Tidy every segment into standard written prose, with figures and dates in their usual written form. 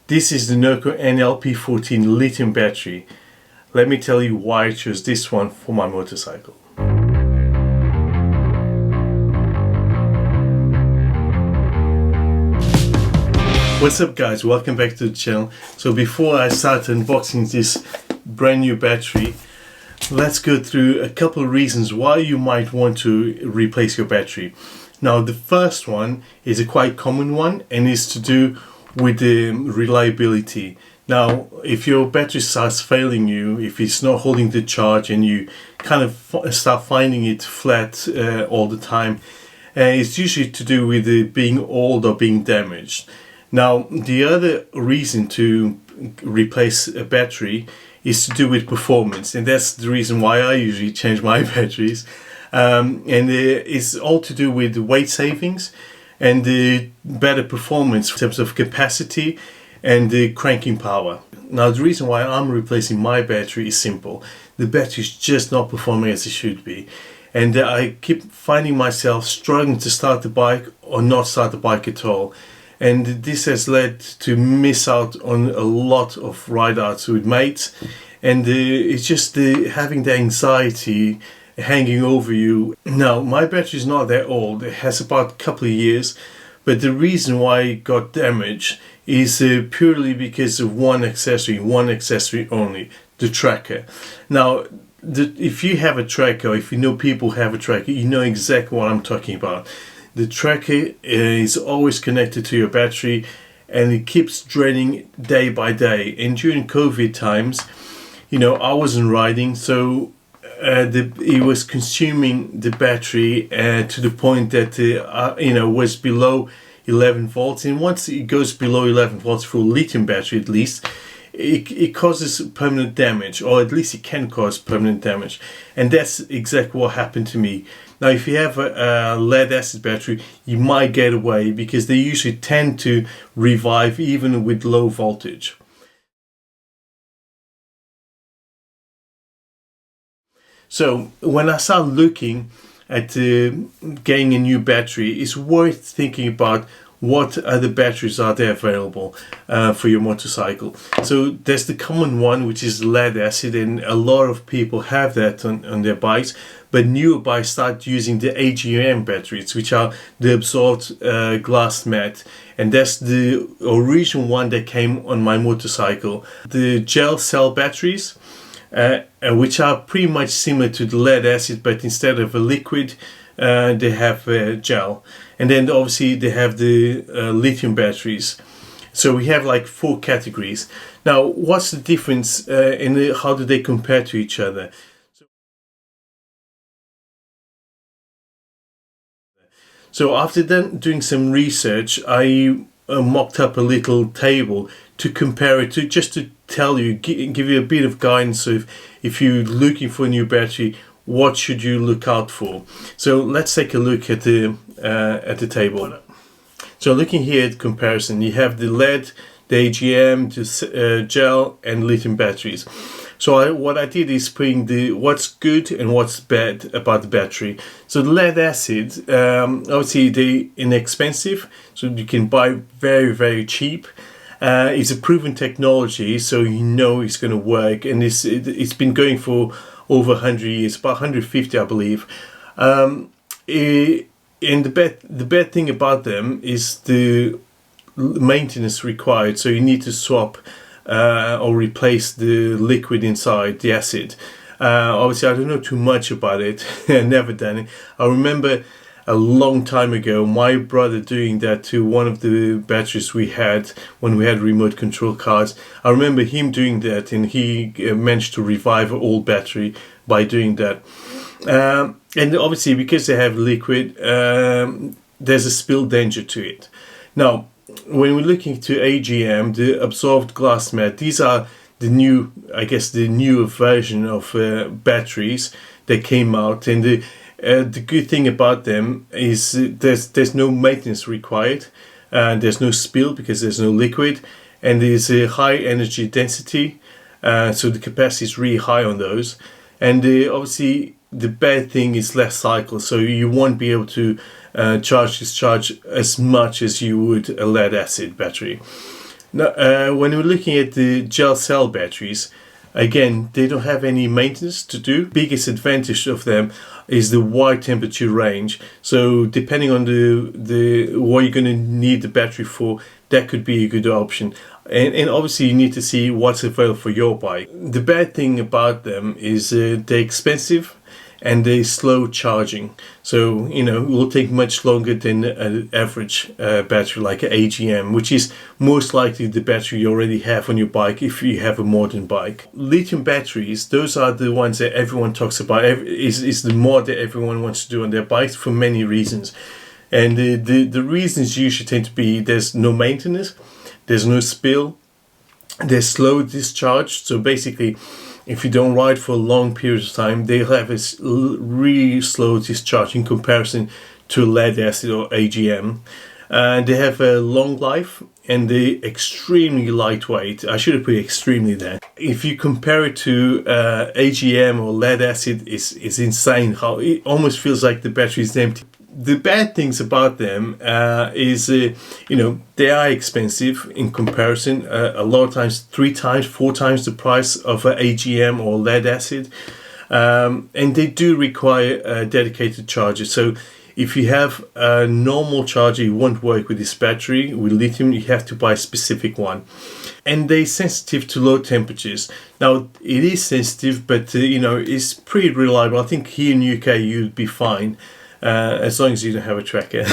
This is the NOCO NLP14 Lithium Battery. Let me tell you why I chose this one for my motorcycle. What's up guys, welcome back to the channel. So before I start unboxing this brand new battery, let's go through a couple of reasons why you might want to replace your battery. Now the first one is a quite common one and is to do with the reliability. Now if your battery starts failing you, if it's not holding the charge and you kind of start finding it flat all the time, it's usually to do with it being old or being damaged. Now the other reason to replace a battery is to do with performance, and that's the reason why I usually change my batteries, and it's all to do with weight savings and the better performance in terms of capacity and the cranking power. Now the reason why I'm replacing my battery is simple. The battery is just not performing as it should be, and I keep finding myself struggling to start the bike or not start the bike at all. And this has led to miss out on a lot of ride-outs with mates, and it's just having the anxiety hanging over you. Now my battery is not that old, it has about a couple of years, but the reason why it got damaged is purely because of one accessory only, the tracker. Now if you have a tracker, or if you know people have a tracker, you know exactly what I'm talking about. The tracker is always connected to your battery and it keeps draining day by day. And during COVID times, you know, I wasn't riding, so it was consuming the battery to the point that you know, was below 11 volts. And once it goes below 11 volts for a lithium battery, at least, it causes permanent damage, or at least it can cause permanent damage. And that's exactly what happened to me. Now if you have a lead acid battery, you might get away because they usually tend to revive even with low voltage. So when I start looking at getting a new battery, it's worth thinking about what other batteries are there available for your motorcycle. So there's the common one, which is lead acid, and a lot of people have that on their bikes. But newer bikes start using the AGM batteries, which are the absorbed glass mat, and that's the original one that came on my motorcycle. The gel cell batteries, which are pretty much similar to the lead acid, but instead of a liquid, they have gel. And then obviously they have the lithium batteries. So we have like 4 categories. Now what's the difference and how do they compare to each other? So after then doing some research, I mocked up a little table to compare it to, just to tell you, give you a bit of guidance of if you're looking for a new battery, what should you look out for. So let's take a look at the table. So looking here at comparison, you have the lead, the AGM, the gel and lithium batteries. So what I did is putting what's good and what's bad about the battery. So the lead acid, obviously they're inexpensive, so you can buy very, very cheap. It's a proven technology, so you know it's going to work, and it's been going for over 100 years, about 150 I believe. And the bad thing about them is the maintenance required, so you need to swap or replace the liquid inside the acid. Obviously I don't know too much about it, I've never done it. I remember a long time ago my brother doing that to one of the batteries we had when we had remote control cars. I remember him doing that, and he managed to revive an old battery by doing that. And obviously because they have liquid, there's a spill danger to it. Now when we're looking to AGM, the absorbed glass mat, these are the new, I guess the newer version of batteries that came out, and the good thing about them is there's no maintenance required, there's no spill because there's no liquid, and there's a high energy density, so the capacity is really high on those. And obviously the bad thing is less cycles, so you won't be able to discharge as much as you would a lead acid battery. Now, when we're looking at the gel cell batteries, again, they don't have any maintenance to do. Biggest advantage of them is the wide temperature range. So depending on the what you're going to need the battery for, that could be a good option. And obviously you need to see what's available for your bike. The bad thing about them is they're expensive and they're slow charging. So, you know, it will take much longer than an average battery like an AGM, which is most likely the battery you already have on your bike if you have a modern bike. Lithium batteries, those are the ones that everyone talks about, is the mod that everyone wants to do on their bikes for many reasons. And the reasons usually tend to be there's no maintenance, there's no spill, there's slow discharge. So basically, if you don't ride for a long period of time, they'll have a really slow discharge in comparison to lead acid or AGM. They have a long life and they're extremely lightweight. I should have put extremely there. If you compare it to AGM or lead acid, it's insane how it almost feels like the battery is empty. The bad things about them is, you know, they are expensive in comparison. A lot of times, 3 times, 4 times the price of an AGM or lead acid. And they do require dedicated chargers. So if you have a normal charger, it won't work with this battery. With lithium, you have to buy a specific one. And they're sensitive to low temperatures. Now, it is sensitive, but, you know, it's pretty reliable. I think here in the UK, you'd be fine. As long as you don't have a tracker.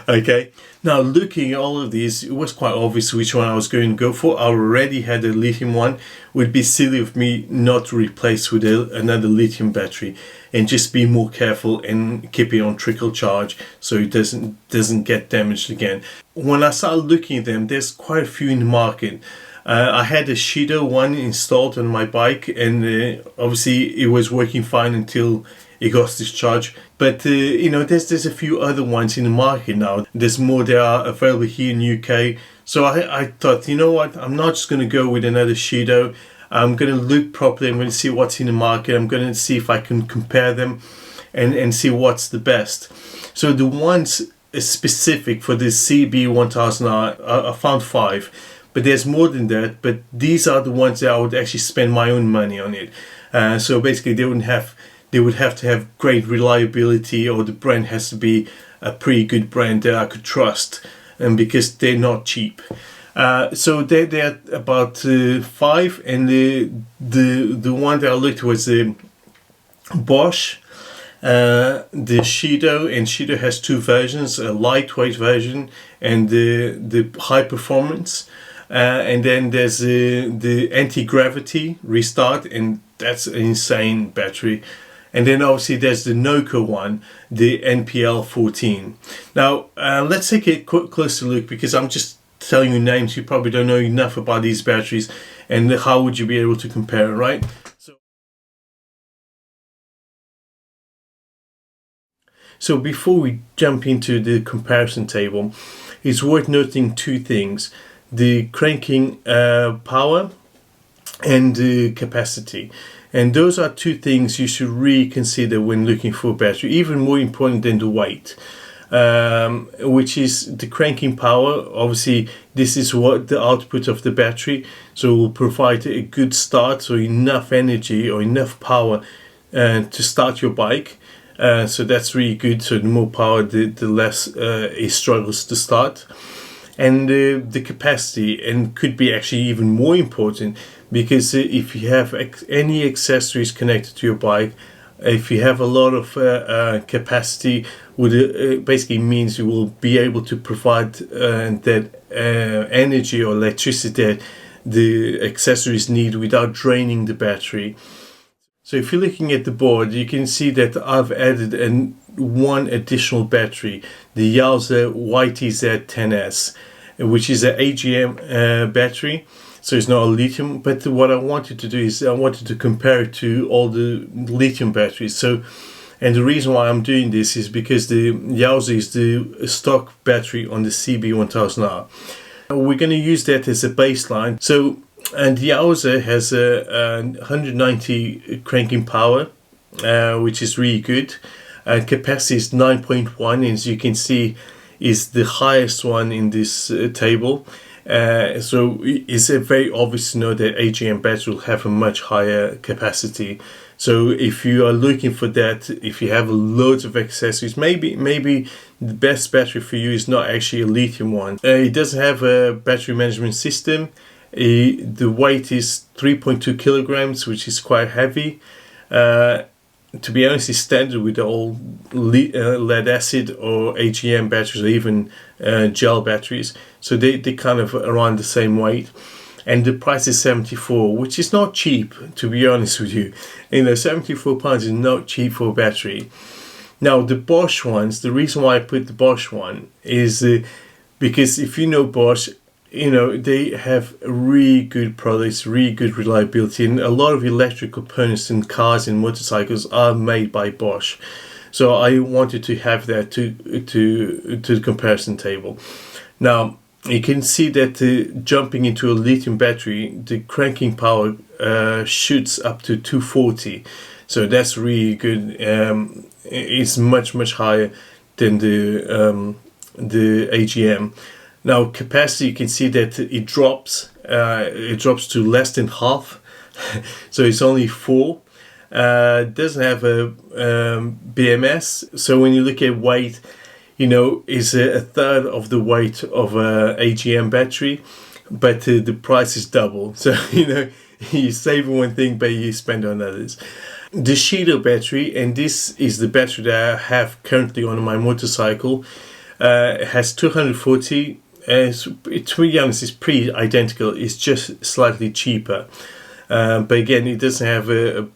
Okay, now looking at all of these, it was quite obvious which one I was going to go for. I already had a lithium one. It would be silly of me not to replace with another lithium battery and just be more careful and keep it on trickle charge so it doesn't get damaged again. When I started looking at them, there's quite a few in the market. I had a Shido one installed on my bike, and obviously it was working fine until it got discharged. But you know, there's a few other ones in the market now. There's more that are available here in the UK. So I thought, you know what, I'm not just going to go with another Shido. I'm going to look properly. I'm going to see what's in the market. I'm going to see if I can compare them and see what's the best. So the ones specific for the CB1000, I found 5. But there's more than that. But these are the ones that I would actually spend my own money on it. So basically they would have to have great reliability, or the brand has to be a pretty good brand that I could trust, and because they're not cheap. So they're about 5, and the one that I looked was the Bosch, the Shido, and Shido has 2 versions, a lightweight version and the high performance. And then there's the anti-gravity restart, and that's an insane battery. And then obviously there's the NOCO one, the NPL14. Now let's take a closer look, because I'm just telling you names. You probably don't know enough about these batteries, and how would you be able to compare, right? So before we jump into the comparison table, it's worth noting 2 things: the cranking power and the capacity. And those are 2 things you should really consider when looking for a battery, even more important than the weight, which is the cranking power. Obviously, this is what the output of the battery, so it will provide a good start, so enough energy or enough power to start your bike. So that's really good. So the more power, the less it struggles to start. And the capacity, and could be actually even more important, because if you have any accessories connected to your bike, if you have a lot of capacity, basically means you will be able to provide that energy or electricity that the accessories need without draining the battery. So if you're looking at the board, you can see that I've added one additional battery, the Yauze YTZ10S, which is an AGM battery. So it's not a lithium, but what I wanted to do is I wanted to compare it to all the lithium batteries. So, and the reason why I'm doing this is because the Yauze is the stock battery on the CB1000R. We're going to use that as a baseline. So, and the Yauze has a 190 cranking power, which is really good. Capacity is 9.1, as you can see, is the highest one in this table. So it's very obvious to know that AGM battery will have a much higher capacity. So if you are looking for that, if you have loads of accessories, maybe the best battery for you is not actually a lithium one. It doesn't have a battery management system. The weight is 3.2 kilograms, which is quite heavy. To be honest, it's standard with all lead acid or AGM batteries, or even gel batteries. So they kind of around the same weight. And the price is 74, which is not cheap, to be honest with you. You know, £74 is not cheap for a battery. Now, the Bosch ones, the reason why I put the Bosch one is because if you know Bosch, you know, they have really good products, really good reliability, and a lot of electric components in cars and motorcycles are made by Bosch. So I wanted to have that to the comparison table. Now, you can see that jumping into a lithium battery, the cranking power shoots up to 240. So that's really good. It's much higher than the AGM. Now capacity, you can see that it drops. It drops to less than half. So it's only 4. Doesn't have a BMS. So when you look at weight, you know, is a third of the weight of a AGM battery, but the price is double. So, you know, you save one thing, but you spend on others. The Shido battery, and this is the battery that I have currently on my motorcycle, has 240. To be honest, it's pretty identical. It's just slightly cheaper. But again, it doesn't have a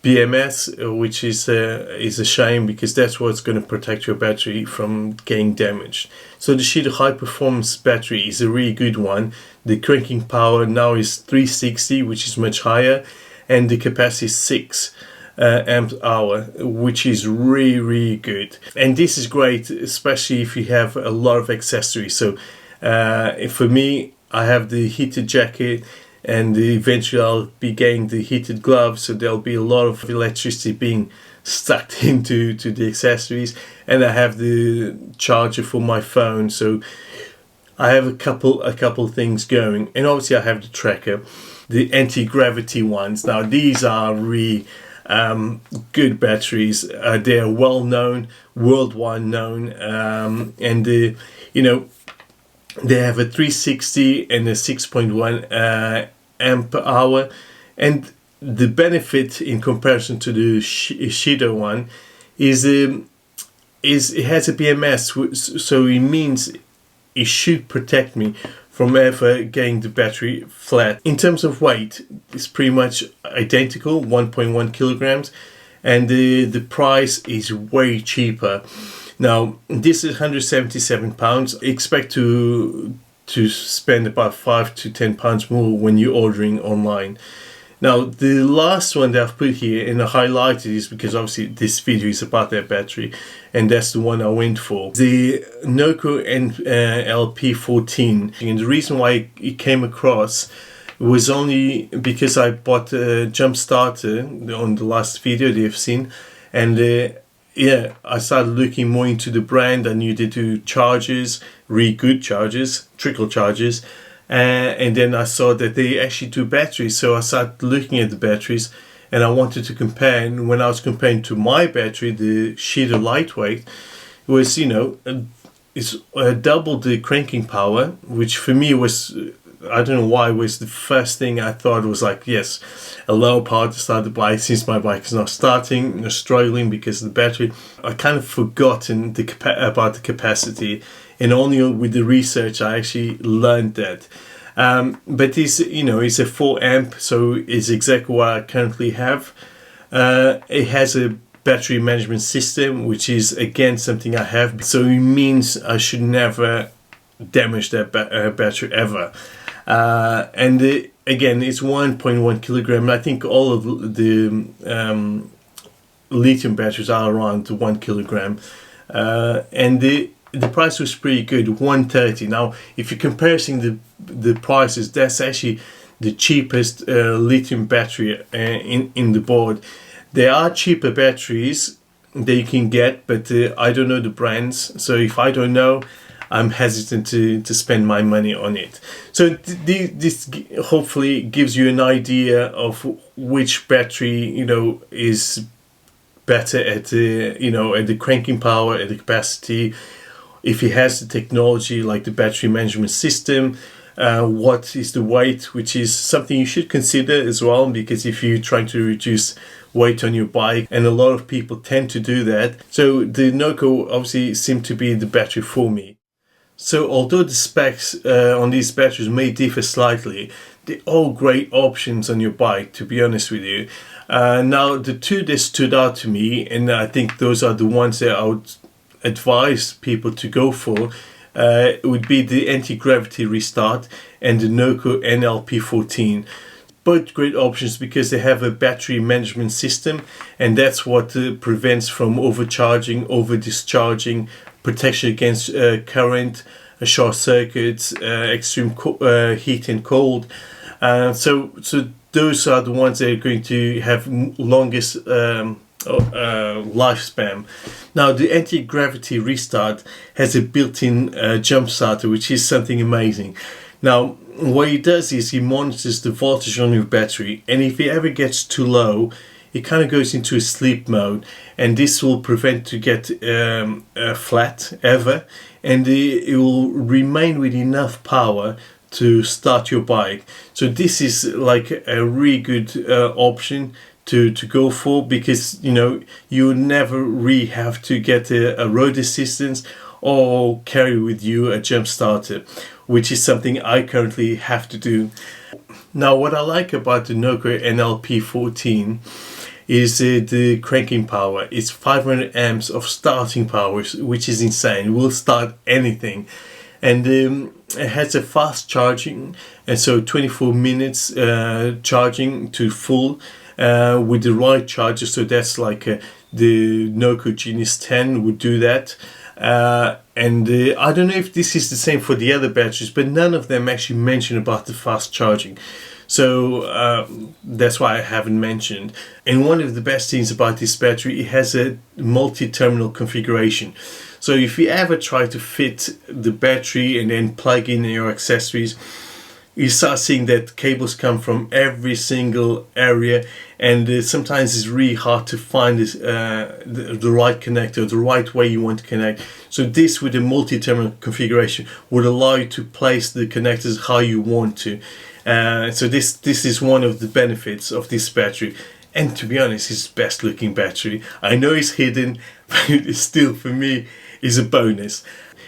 BMS, which is a shame, because that's what's going to protect your battery from getting damaged. So the Shido high performance battery is a really good one. The cranking power now is 360, which is much higher, and the capacity is 6 amp hour, which is really good. And this is great, especially if you have a lot of accessories. So for me, I have the heated jacket, and eventually I'll be getting the heated gloves, so there'll be a lot of electricity being stuck into the accessories. And I have the charger for my phone, so I have a couple things going. And obviously I have the tracker, the anti-gravity ones. Now these are really good batteries. They are well known, worldwide known, and you know, they have a 360 and a 6.1 amp hour, and the benefit in comparison to the Shido one is it has a BMS, so it means it should protect me from ever getting the battery flat. In terms of weight, it's pretty much identical, 1.1 kilograms, and the price is way cheaper. Now this is £177. Expect to spend about £5 to £10 more when you're ordering online. Now the last one that I've put here and I highlighted is because obviously this video is about that battery, and that's the one I went for, the NOCO NLP14. And the reason why it came across was only because I bought a jump starter on the last video that you've seen, and yeah, I started looking more into the brand. I knew they do chargers, really good chargers, trickle chargers, and then I saw that they actually do batteries. So I started looking at the batteries, and I wanted to compare. And when I was comparing to my battery, the Shido lightweight, it was, you know, it's double the cranking power, which for me was, I don't know why, was the first thing I thought. Was like, yes, a low power to start the bike. Since my bike is not starting, struggling because of the battery, I kind of forgotten about the capacity, and only with the research I actually learned that. But it's, you know, it's a 4 amp, so it's exactly what I currently have. It has a battery management system, which is again something I have, so it means I should never damage that battery ever. And again, it's 1.1 kilogram. I think all of the lithium batteries are around 1 kilogram, and the price was pretty good, 130. Now if you're comparing the prices, that's actually the cheapest lithium battery in the board. There are cheaper batteries that you can get, but I don't know the brands, so if I don't know, I'm hesitant to spend my money on it. So this hopefully gives you an idea of which battery, you know, is better at the, you know, at the cranking power, at the capacity, if it has the technology like the battery management system. What is the weight, which is something you should consider as well, because if you're trying to reduce weight on your bike, and a lot of people tend to do that, so the NOCO obviously seemed to be the battery for me. So although the specs on these batteries may differ slightly, they're all great options on your bike, to be honest with you. Now the two that stood out to me, and I think those are the ones that I would advise people to go for, would be the anti-gravity restart and the NOCO NLP14. Both great options because they have a battery management system, and that's what prevents from overcharging, over discharging, protection against current, short circuits, extreme heat and cold. So those are the ones that are going to have longest lifespan. Now the anti-gravity restart has a built-in jump starter, which is something amazing. Now what he does is he monitors the voltage on your battery, and if it ever gets too low, it kind of goes into a sleep mode, and this will prevent to get flat ever, and it will remain with enough power to start your bike. So this is like a really good option to go for, because you know you never really have to get a road assistance or carry with you a jump starter, which is something I currently have to do. Now what I like about the NOCO NLP14 is the cranking power. It's 500 amps of starting power, which is insane. It will start anything, and it has a fast charging, and so 24 minutes charging to full with the right charger. So that's like the NOCO Genius 10 would do that. And I don't know if this is the same for the other batteries, but none of them actually mention about the fast charging. So that's why I haven't mentioned. And one of the best things about this battery, it has a multi-terminal configuration. So if you ever try to fit the battery and then plug in your accessories, you start seeing that cables come from every single area, and sometimes it's really hard to find this, the right connector, the right way you want to connect. So this, with a multi-terminal configuration, would allow you to place the connectors how you want to. So this is one of the benefits of this battery. And to be honest, it's the best looking battery. I know it's hidden, but it's still, for me, is a bonus.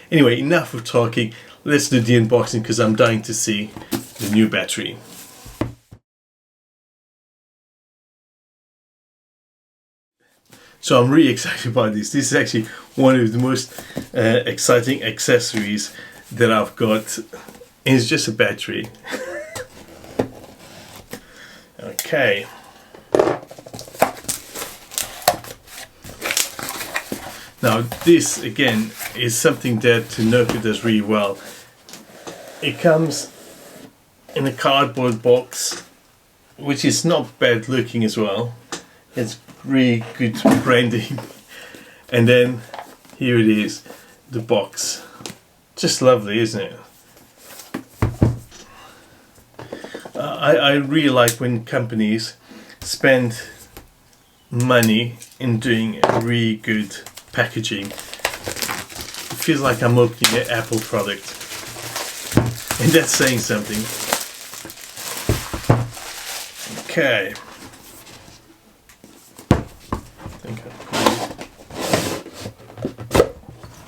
Anyway, enough of talking. Let's do the unboxing, because I'm dying to see the new battery. So I'm really excited about this. This is actually one of the most exciting accessories that I've got. And it's just a battery. Okay. Now this again is something that NOCO does really well. It comes in a cardboard box, which is not bad looking as well. It's really good branding. And then here it is, the box. Just lovely, isn't it? I really like when companies spend money in doing a really good packaging. It feels like I'm opening an Apple product, and that's saying something. Okay.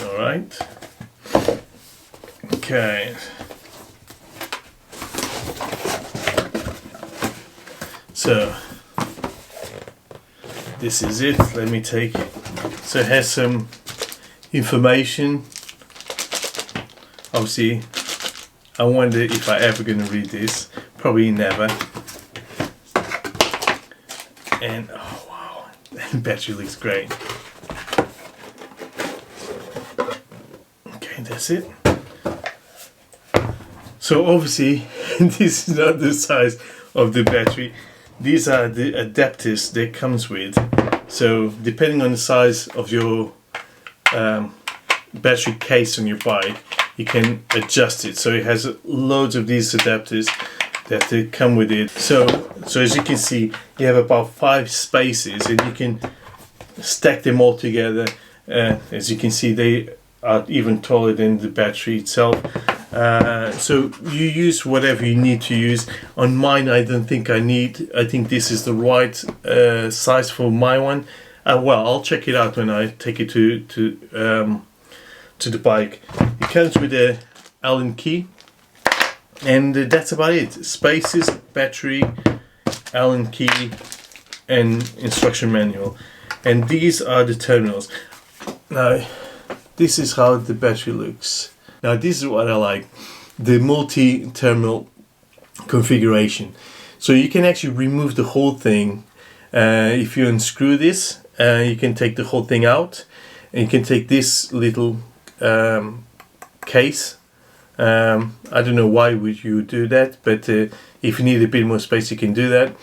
All right. Okay. So this is it. Let me take. So it has some information. Obviously, I wonder if I ever gonna read this. Probably never. And oh wow, the battery looks great. Okay, that's it. So obviously, this is not the size of the battery. These are the adapters that comes with. So depending on the size of your battery case on your bike, you can adjust it. So it has loads of these adapters that come with it. So as you can see, you have about 5 spaces, and you can stack them all together. As you can see, they are even taller than the battery itself. So you use whatever you need to use. On mine, I don't think I think this is the right size for my one. Well, I'll check it out when I take it to the bike. It comes with a Allen key, and that's about it. Spaces, battery, Allen key, and instruction manual. And these are the terminals. Now, this is how the battery looks. Now, this is what I like, the multi-terminal configuration. So you can actually remove the whole thing. If you unscrew this, you can take the whole thing out, and you can take this little case. I don't know why would you do that, but if you need a bit more space, you can do that.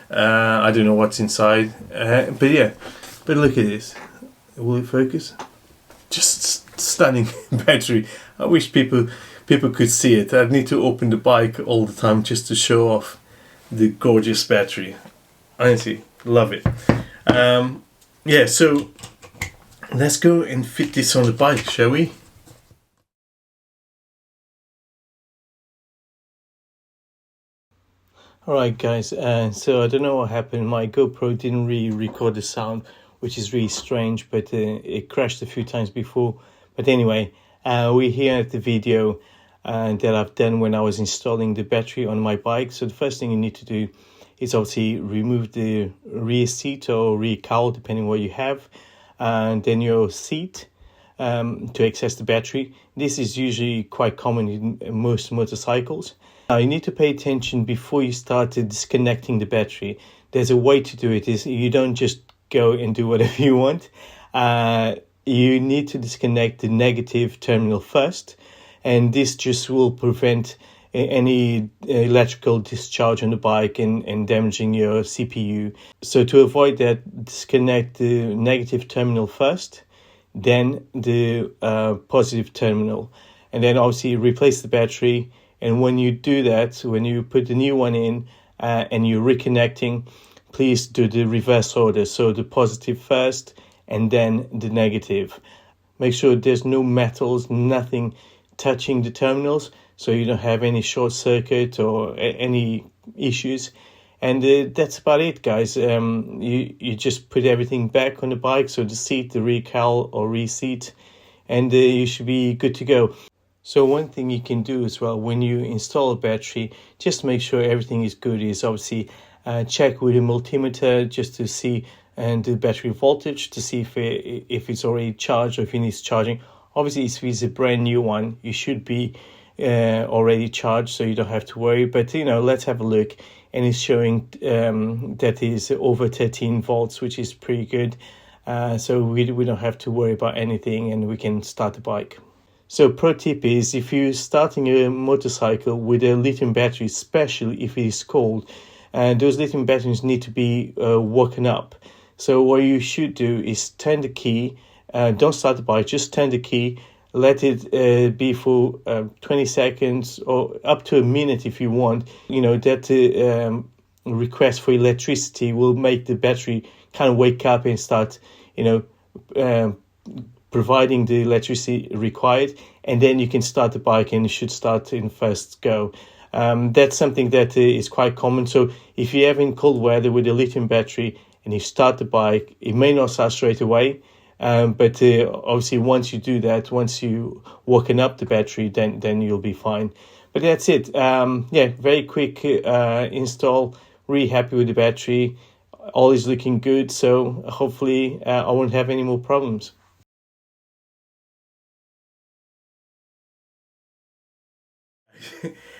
I don't know what's inside, but yeah. But look at this. Will it focus? Just stunning battery. I wish people could see it. I'd need to open the bike all the time just to show off the gorgeous battery. Honestly, love it. Yeah, so let's go and fit this on the bike, shall we? Alright guys, so I don't know what happened. My GoPro didn't really record the sound, which is really strange, but it crashed a few times before. But anyway, we're here at the video that I've done when I was installing the battery on my bike. So the first thing you need to do is obviously remove the rear seat or rear cowl, depending what you have, and then your seat to access the battery. This is usually quite common in most motorcycles. Now you need to pay attention before you start disconnecting the battery. There's a way to do it. Is you don't just go and do whatever you want. You need to disconnect the negative terminal first, and this just will prevent any electrical discharge on the bike and damaging your CPU. So to avoid that, disconnect the negative terminal first, then the positive terminal, and then obviously replace the battery. And when you do that, when you put the new one in and you're reconnecting, please do the reverse order. So the positive first and then the negative. Make sure there's no metals, nothing touching the terminals, so you don't have any short circuit or any issues. And that's about it, guys. You just put everything back on the bike, so the seat, the rear cowl or rear seat, and you should be good to go. So one thing you can do as well when you install a battery, just to make sure everything is good, is obviously check with a multimeter just to see and the battery voltage to see if it's already charged or if it needs charging. Obviously, if it's a brand new one, you should be already charged, so you don't have to worry. But let's have a look, and it's showing that is over 13 volts, which is pretty good. So we don't have to worry about anything, and we can start the bike. So pro tip is, if you're starting a motorcycle with a lithium battery, especially if it is cold, those lithium batteries need to be woken up. So what you should do is turn the key, don't start the bike, just turn the key, let it be for 20 seconds or up to a minute if you want. That request for electricity will make the battery kind of wake up and start, providing the electricity required, and then you can start the bike, and it should start in first go. That's something that is quite common. So if you have in cold weather with a lithium battery and you start the bike, it may not start straight away, but obviously once you do that, once you woken up the battery, then you'll be fine. But that's it. Very quick install. Really happy with the battery. All is looking good, so hopefully I won't have any more problems.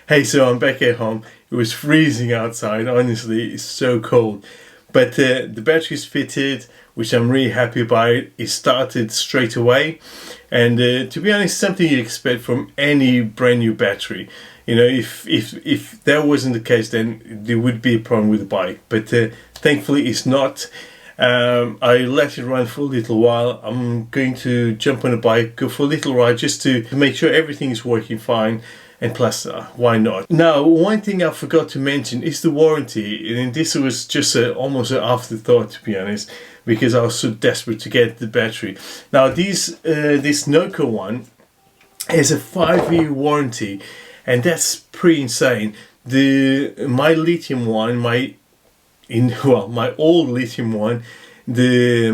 Hey, so I'm back at home. It was freezing outside. Honestly, it's so cold. But the battery's fitted, which I'm really happy about. It started straight away. And to be honest, something you expect from any brand new battery. If that wasn't the case, then there would be a problem with the bike. But thankfully, it's not. I let it run for a little while. I'm going to jump on a bike, go for a little ride just to make sure everything is working fine. And plus, why not? Now, one thing I forgot to mention is the warranty. And this was just almost an afterthought, to be honest, because I was so desperate to get the battery. Now, this NOCO one has a 5-year warranty, and that's pretty insane. My lithium one, my old lithium one, the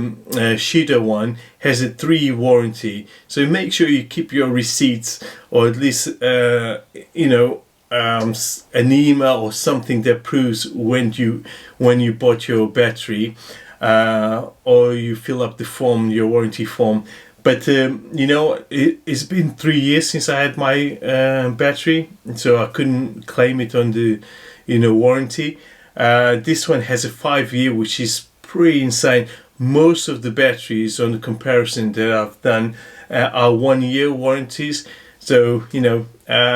Shida one, has a 3-year warranty. So make sure you keep your receipts, or at least an email or something that proves when you bought your battery, or you fill up the form, your warranty form. But it's been 3 years since I had my battery, so I couldn't claim it on the warranty. This one has a 5-year, which is pretty insane. Most of the batteries on the comparison that I've done are 1-year warranties. So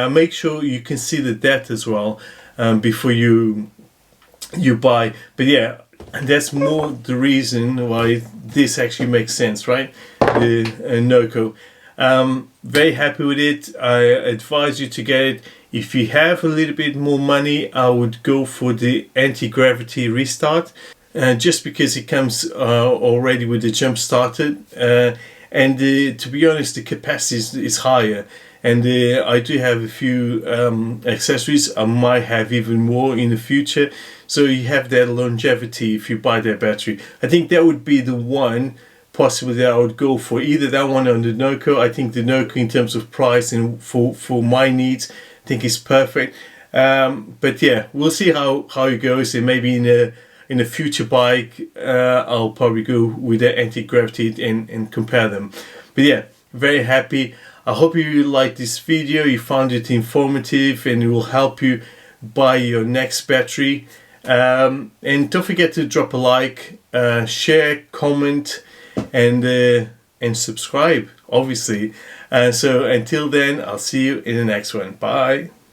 make sure you consider that as well before you buy. But yeah, and that's more the reason why this actually makes sense, right? The NOCO. Very happy with it. I advise you to get it. If you have a little bit more money, I would go for the anti-gravity restart, just because it comes already with the jump started, and to be honest, the capacity is higher. And I do have a few accessories. I might have even more in the future, so you have that longevity if you buy that battery. I think that would be the one possibly that I would go for, either that one or the NOCO. I think the NOCO, in terms of price and for my needs, I think is perfect. But yeah, we'll see how it goes, and maybe in a future bike I'll probably go with the anti-gravity and compare them. But yeah, very happy. I hope you liked this video, you found it informative, and it will help you buy your next battery. And don't forget to drop a like, share, comment, and subscribe, obviously. So until then, I'll see you in the next one. Bye.